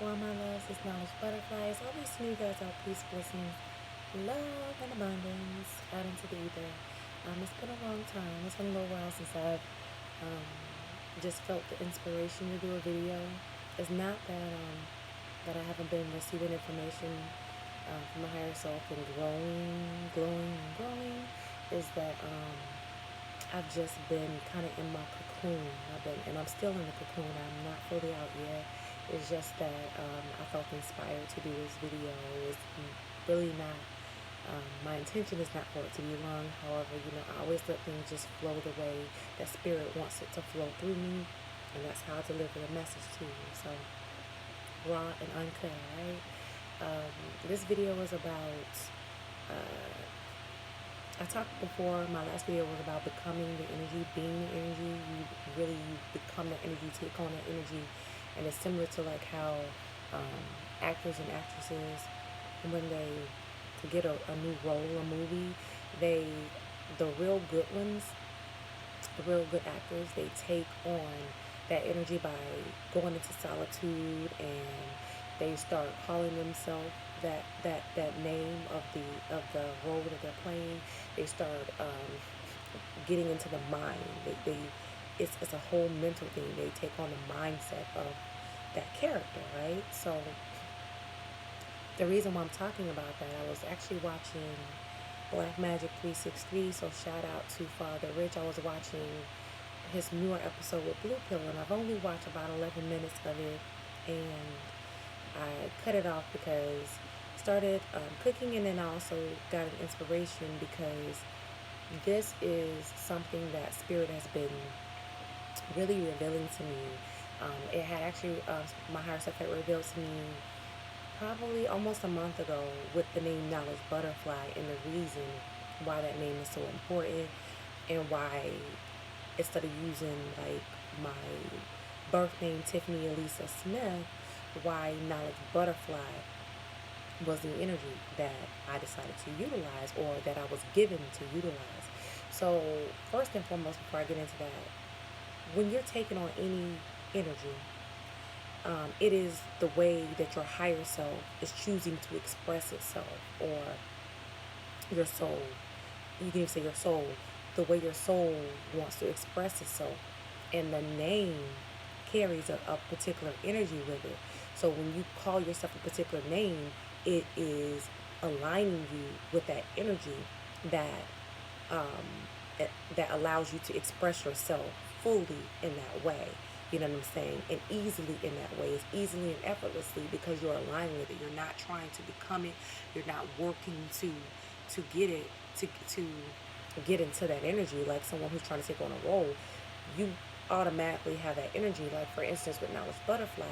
Well, my loves, it's knowledge butterflies. Always send you guys out peace, blessings, love, and abundance out into the ether. It's been a long time. It's been a little while since I've um, just felt the inspiration to do a video. It's not that I haven't been receiving information from my higher self and growing, glowing, and growing. Is that I've just been kind of in my cocoon. And I'm still in the cocoon. I'm not fully out yet. It's just that I felt inspired to do this video. It's really not, my intention is not for it to be long. However, I always let things just flow the way that spirit wants it to flow through me. And that's how I deliver the message to you. So, raw and uncut, right? This video is about I talked before, my last video was about becoming the energy, being the energy. You become that energy, take on that energy. And it's similar to like how actors and actresses, when they get a new role, a movie, the real good ones, the real good actors, they take on that energy by going into solitude, and they start calling themselves that name of the role that they're playing. They start getting into the mind. It's a whole mental thing. They take on the mindset of that character, right? So the reason why I'm talking about that, I was actually watching Black Magic 363. So shout out to Father Rich. I was watching his newer episode with Blue Pill, and I've only watched about 11 minutes of it, and I cut it off because I started cooking, and then I also got an inspiration because this is something that Spirit has been really revealing to me. It had actually, my higher self had revealed to me probably almost a month ago with the name Knowledge Butterfly, and the reason why that name is so important, and why instead of using like my birth name Tiffany Elisa Smith, why Knowledge Butterfly was the energy that I decided to utilize, or that I was given to utilize. So first and foremost, before I get into that, when you're taking on any energy, it is the way that your higher self is choosing to express itself, or your soul. You can even say your soul, the way your soul wants to express itself. And the name carries a particular energy with it. So when you call yourself a particular name, it is aligning you with that energy that that allows you to express yourself fully in that way. You know what I'm saying? And easily in that way. It's easily and effortlessly because you're aligned with it. You're not trying to become it. You're not working to get it, to get into that energy like someone who's trying to take on a role. You automatically have that energy. Like for instance, with Knowledge Butterfly,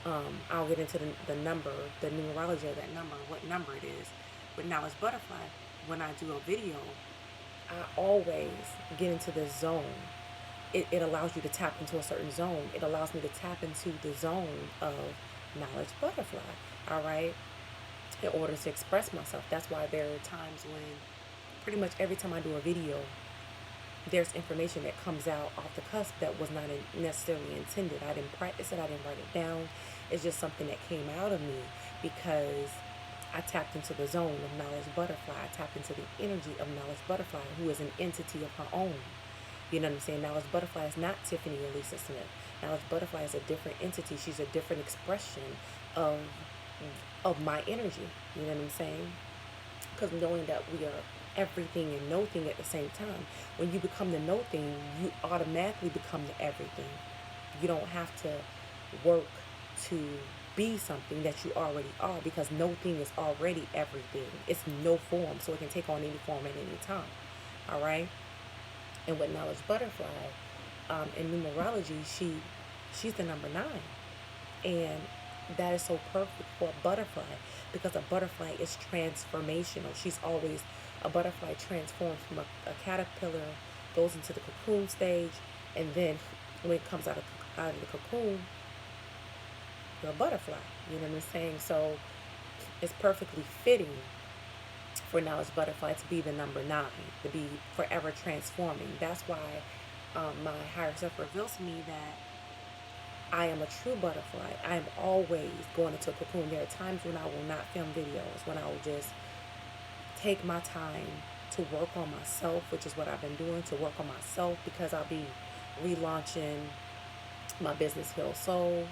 I'll get into the number, the numerology of that number, what number it is. With Knowledge Butterfly, when I do a video, I always get into the zone. It allows you to tap into a certain zone. It allows me to tap into the zone of Knowledge Butterfly, all right, in order to express myself. That's why there are times when pretty much every time I do a video, there's information that comes out off the cusp that was not necessarily intended. I didn't practice it. I didn't write it down. It's just something that came out of me because I tapped into the zone of Knowledge Butterfly. I tapped into the energy of Knowledge Butterfly, who is an entity of her own. You know what I'm saying? Knowledge Butterfly is not Tiffany Elisa Smith. Knowledge Butterfly is a different entity. She's a different expression of my energy. You know what I'm saying? Because knowing that we are everything and no thing at the same time, when you become the no thing, you automatically become the everything. You don't have to work to be something that you already are, because no thing is already everything. It's no form, so it can take on any form at any time. All right. And with Knowledge Butterfly, in numerology, she's the number 9, and that is so perfect for a butterfly, because a butterfly is transformational. She's always a butterfly, transforms from a caterpillar, goes into the cocoon stage, and then when it comes out of the cocoon, you're a butterfly. You know what I'm saying? So it's perfectly fitting for Knowledge Butterfly to be the number 9, to be forever transforming. That's why my higher self reveals to me that I am a true butterfly. I am always going into a cocoon. There are times when I will not film videos, when I will just take my time to work on myself, which is what I've been doing, to work on myself, because I'll be relaunching my business Heal Soul,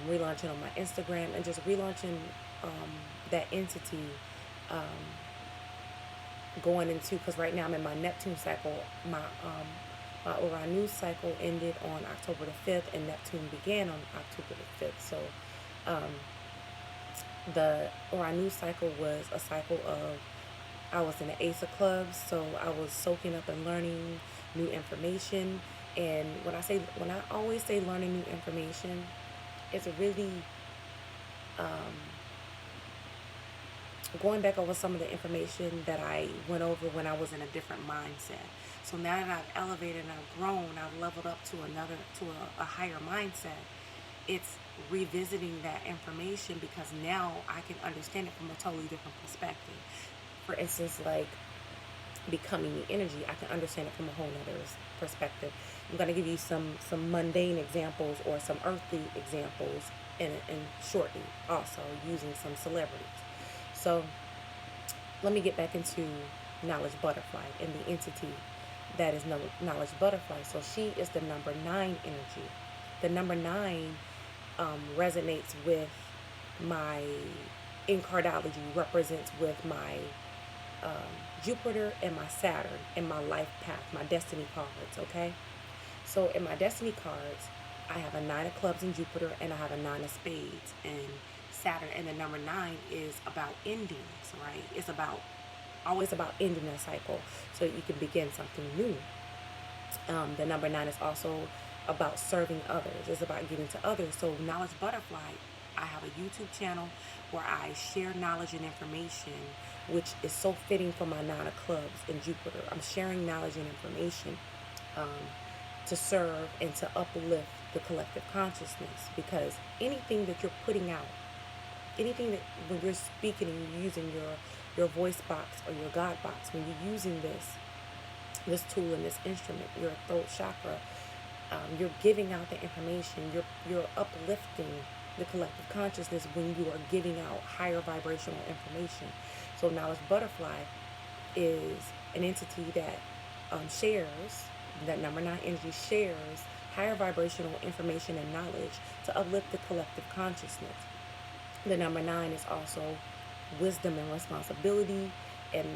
relaunching on my Instagram, and just relaunching that entity, um, going into, because right now I'm in my Neptune cycle. My Uranus cycle ended on October the 5th, and Neptune began on October the 5th. So um, the Uranus cycle was a cycle of, I was in the Ace of Clubs, so I was soaking up and learning new information. And when I always say learning new information, it's really um, going back over some of the information that I went over when I was in a different mindset. So now that I've elevated and I've grown, I've leveled up to a higher mindset. It's revisiting that information because now I can understand it from a totally different perspective. For instance, like becoming the energy, I can understand it from a whole nother perspective. I'm going to give you some mundane examples or some earthly examples and shortly also using some celebrities. So let me get back into Knowledge Butterfly and the entity that is Knowledge Butterfly. So she is the number 9 energy. The number 9 resonates with my incarnatology, represents with my Jupiter and my Saturn and my life path, my destiny cards, okay? So in my destiny cards, I have a 9 of clubs in Jupiter, and I have a 9 of spades in Saturn. And the number 9 is about endings, right? It's always about ending a cycle so you can begin something new. The number 9 is also about serving others. It's about giving to others. So Knowledge Butterfly, I have a YouTube channel where I share knowledge and information, which is so fitting for my 9 of clubs in Jupiter. I'm sharing knowledge and information to serve and to uplift the collective consciousness, because anything that you're putting out, anything that when you're speaking and you're using your voice box or your God box, when you're using this tool and this instrument, your throat chakra, you're giving out the information. You're uplifting the collective consciousness when you are giving out higher vibrational information. So Knowledge Butterfly is an entity that shares, that number 9 energy shares higher vibrational information and knowledge to uplift the collective consciousness. The number 9 is also wisdom and responsibility, and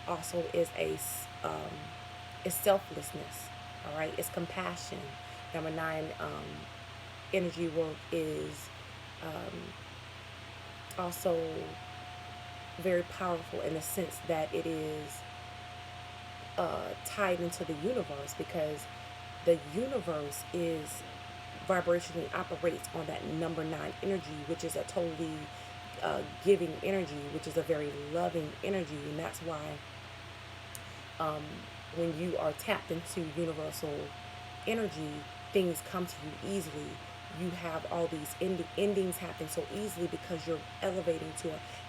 also is is selflessness. All right, it's compassion. Number 9 energy work is also very powerful in the sense that it is tied into the universe, because the universe is vibrationally operates on that number 9 energy, which is a totally giving energy, which is a very loving energy. And that's why when you are tapped into universal energy, things come to you easily. You have all these endings happen so easily because you're elevating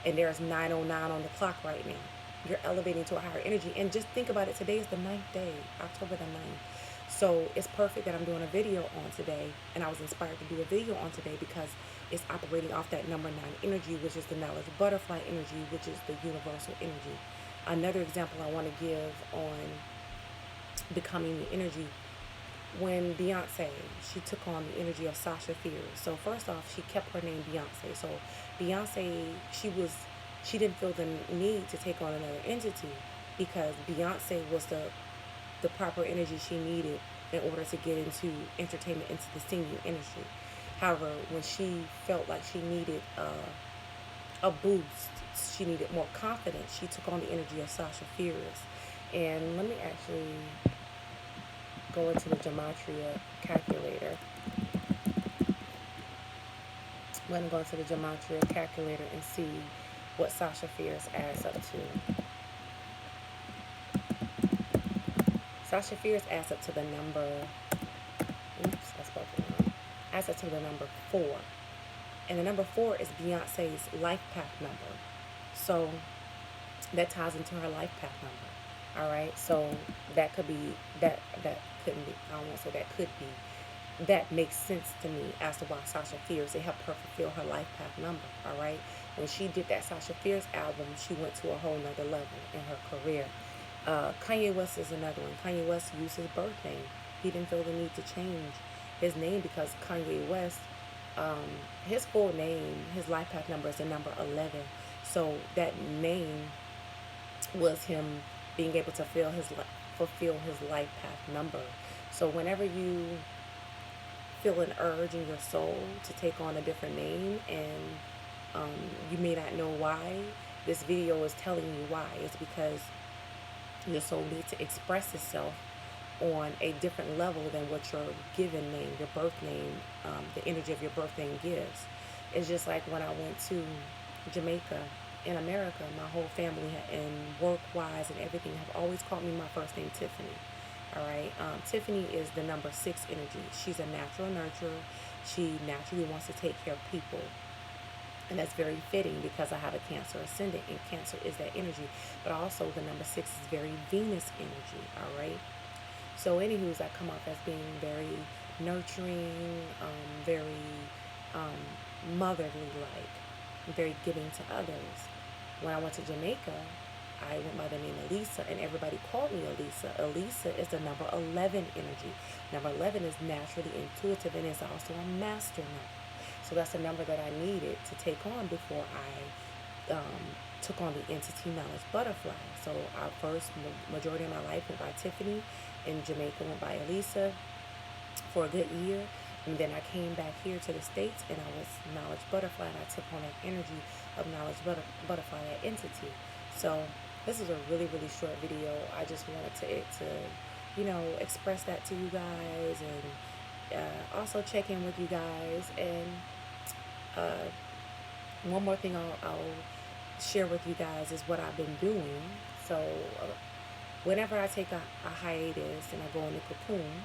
and there's 9:09 on the clock right now. You're elevating to a higher energy. And just think about it, today is the 9th day, October the 9th. So it's perfect that I'm doing a video on today, and I was inspired to do a video on today because it's operating off that number 9 energy, which is the Knowledge Butterfly energy, which is the universal energy. Another example I want to give on becoming the energy, when Beyonce, she took on the energy of Sasha Fierce. So first off, she kept her name Beyonce. So Beyonce, she didn't feel the need to take on another entity because Beyonce was the proper energy she needed in order to get into entertainment, into the singing industry. However, when she felt like she needed a boost, she needed more confidence, she took on the energy of Sasha Fierce. And let me actually go into the gematria calculator. I'm going to go into the gematria calculator and see what Sasha Fierce adds up to. Sasha Fierce adds up to the number, adds up to the number 4. And the number 4 is Beyonce's life path number. So that ties into her life path number. All right. So that could be, that couldn't be, I don't want to say that could be. that makes sense to me as to why Sasha Fierce, it helped her fulfill her life path number. All right. When she did that Sasha Fierce album, she went to a whole nother level in her career. Kanye West is another one. Kanye West used his birth name. He didn't feel the need to change his name because Kanye West, um, his full name, his life path number is the number 11. So that name was him being able to fulfill his life path number. So whenever you feel an urge in your soul to take on a different name, and um, you may not know why, this video is telling you why. It's because your soul needs to express itself on a different level than what your given name, your birth name, the energy of your birth name gives. It's just like when I went to Jamaica in America, my whole family and work-wise and everything have always called me my first name Tiffany. All right. Tiffany is the number 6 energy. She's a natural nurturer. She naturally wants to take care of people. And that's very fitting because I have a Cancer ascendant, and Cancer is that energy. But also the number 6 is very Venus energy. All right. So anywho's, I come off as being very nurturing, very motherly like, very giving to others. When I went to Jamaica, I went by the name Elisa, and everybody called me Elisa. Elisa is the number 11 energy. Number 11 is naturally intuitive, and it's also a master number. So that's the number that I needed to take on before I took on the entity knowledge butterfly. So our first majority of my life went by Tiffany. In Jamaica went by Elisa for a good year. And then I came back here to the States, and I was knowledge butterfly, and I took on that energy of knowledge butterfly, that entity. So this is a really, really short video. I just wanted to express that to you guys, and also check in with you guys. And one more thing I'll share with you guys is what I've been doing. So whenever I take a hiatus and I go in the cocoon,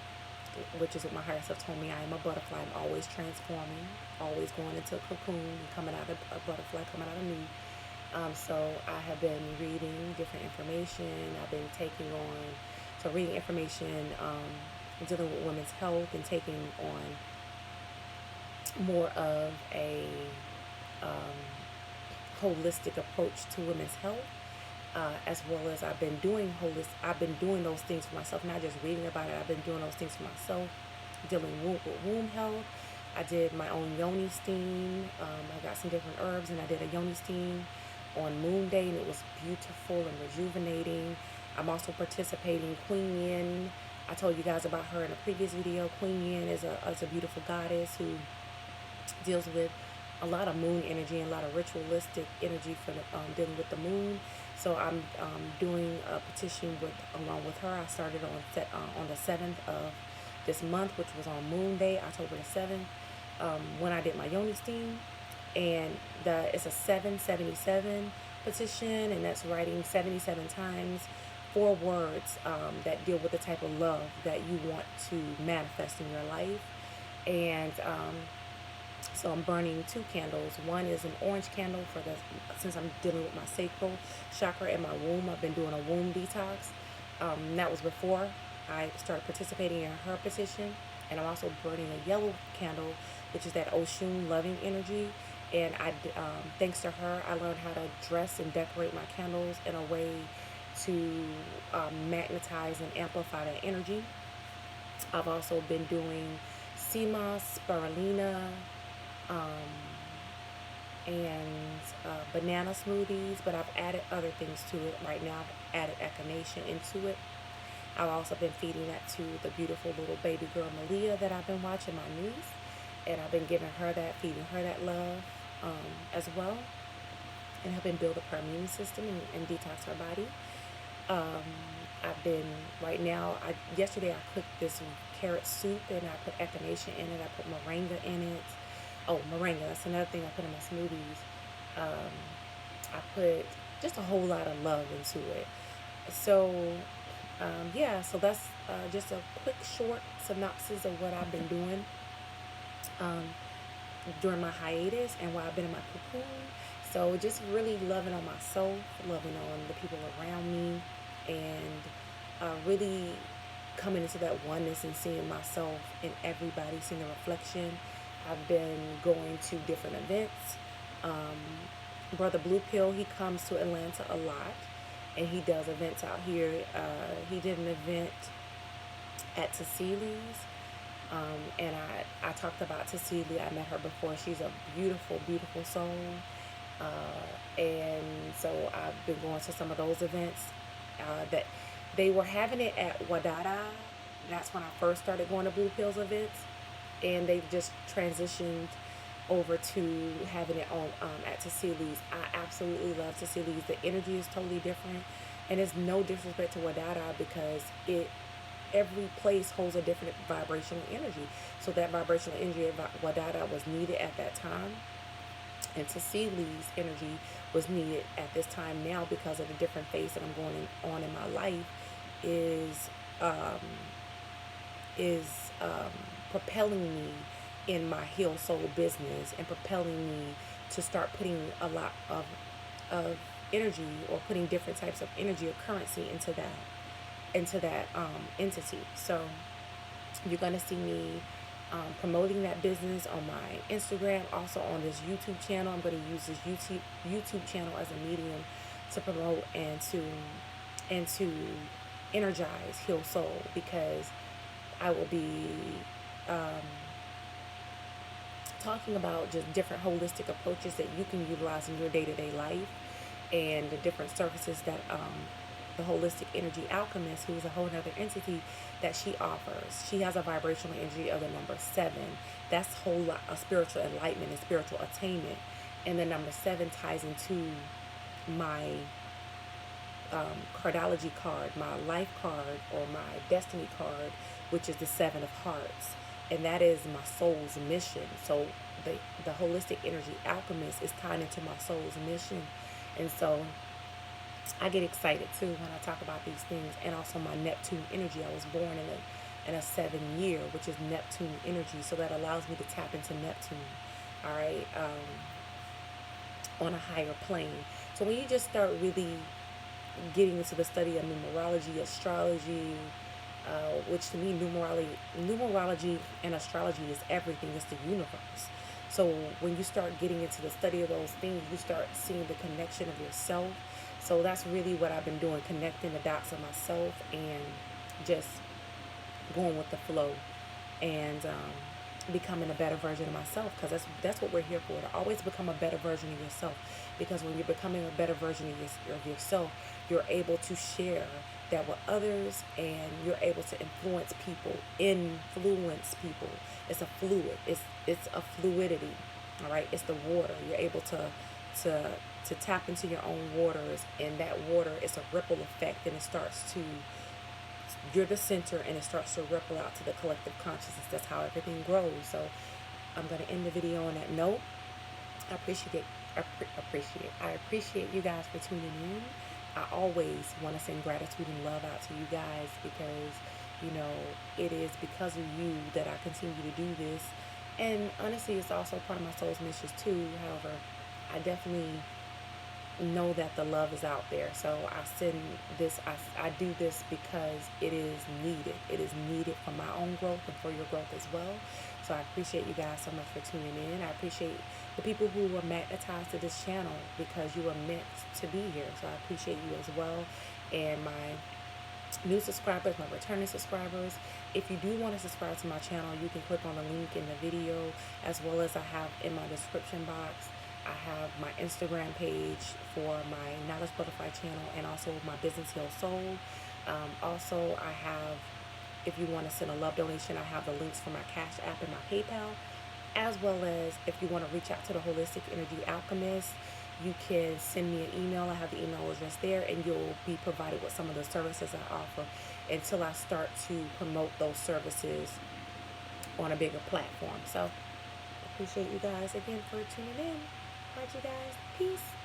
which is what my higher self told me, I am a butterfly. I'm always transforming, always going into a cocoon and coming out of a butterfly, coming out of me. So I have been reading different information. I've been reading information dealing with women's health, and taking on more of a holistic approach to women's health. As well as I've been doing those things for myself, not just reading about it. I've been doing those things for myself, dealing with womb health. I did my own yoni steam. I got some different herbs, and I did a yoni steam on Moon Day, and it was beautiful and rejuvenating. I'm also participating Queen Yin. I told you guys about her in a previous video. Queen Yin is a beautiful goddess who deals with a lot of moon energy and a lot of ritualistic energy for dealing with the moon. So I'm doing a petition along with her. I started on the 7th of this month, which was on Moon Day, October the 7th, when I did my yoni steam. And it's a 777 petition, and that's writing 77 times 4 words that deal with the type of love that you want to manifest in your life. And so I'm burning 2 candles. One is an orange candle since I'm dealing with my sacral chakra and my womb. I've been doing a womb detox. That was before I started participating in her petition. And I'm also burning a yellow candle, which is that Oshun loving energy. And thanks to her, I learned how to dress and decorate my candles in a way to magnetize and amplify that energy. I've also been doing sea moss, spirulina, and banana smoothies, but I've added other things to it. Right now I've added echinacea into it. I've also been feeding that to the beautiful little baby girl Malia that I've been watching, my niece, and I've been feeding her that love as well, and helping build up her immune system and detox her body. I've been yesterday I cooked this carrot soup, and I put echinacea in it. I put moringa in it. Oh, moringa, that's another thing I put in my smoothies. I put just a whole lot of love into it. So, so that's just a quick, short synopsis of what I've been doing during my hiatus and while I've been in my cocoon. So just really loving on myself, loving on the people around me, and really coming into that oneness and seeing myself in everybody, seeing the reflection. I've been going to different events. Brother Blue Pill, he comes to Atlanta a lot, and he does events out here. He did an event at Cecili's, and I talked about Cecilia. I met her before. She's a beautiful, beautiful soul. And so I've been going to some of those events. That they were having it at Wadada. That's when I first started going to Blue Pills events, and they've just transitioned over to having it on at Cecili's. I absolutely love Cecili's. The energy is totally different, and it's no disrespect to Wadada because every place holds a different vibrational energy. So that vibrational energy of Wadada was needed at that time, and Cecili's energy was needed at this time now because of the different phase that I'm going on in my life is propelling me in my heal soul business and propelling me to start putting a lot of energy, or putting different types of energy or currency into that entity. So you're going to see me promoting that business on my Instagram, also on this YouTube channel. I'm going to use this YouTube channel as a medium to promote and to energize Heal Soul, because I will be talking about just different holistic approaches that you can utilize in your day-to-day life, and the different services that the Holistic Energy Alchemist, who is a whole other entity, that she offers. She has a vibrational energy of the number 7. That's a spiritual enlightenment and spiritual attainment. And the number 7 ties into my cardology card, my life card, or my destiny card, which is the 7 of Hearts. And that is my soul's mission. So the Holistic Energy Alchemist is tied into my soul's mission. And so I get excited too when I talk about these things. And also my Neptune energy. I was born in a 7 year, which is Neptune energy. So that allows me to tap into Neptune, all right, on a higher plane. So when you just start really getting into the study of numerology, astrology, which to me, numerology and astrology is everything. It's the universe. So when you start getting into the study of those things, you start seeing the connection of yourself. So that's really what I've been doing, connecting the dots of myself and just going with the flow, and becoming a better version of myself, because that's what we're here for, to always become a better version of yourself. Because when you're becoming a better version of yourself, you're able to share that with others, and you're able to influence people. It's a fluid. It's a fluidity. All right. It's the water. You're able to tap into your own waters, and that water is a ripple effect, and you're the center, and it starts to ripple out to the collective consciousness. That's how everything grows. So I'm going to end the video on that note. I appreciate you guys for tuning in. I always want to send gratitude and love out to you guys, because, you know, it is because of you that I continue to do this. And honestly, it's also part of my soul's mission too. However, I definitely know that the love is out there. So I send this, I do this because it is needed. It is needed for my own growth and for your growth as well. So I appreciate you guys so much for tuning in. I appreciate the people who were magnetized to this channel, because you are meant to be here. So I appreciate you as well. And my new subscribers, my returning subscribers, if you do want to subscribe to my channel, you can click on the link in the video, as well as I have in my description box. I have my Instagram page for my Knowledge Butterfly channel, and also my Business Heal Soul. Also, I have, if you want to send a love donation, I have the links for my CashApp and my PayPal, as well as if you want to reach out to the Holistic Energy Alchemist, you can send me an email. I have the email address there, and you'll be provided with some of the services I offer until I start to promote those services on a bigger platform. So I appreciate you guys again for tuning in. All right, you guys. Peace.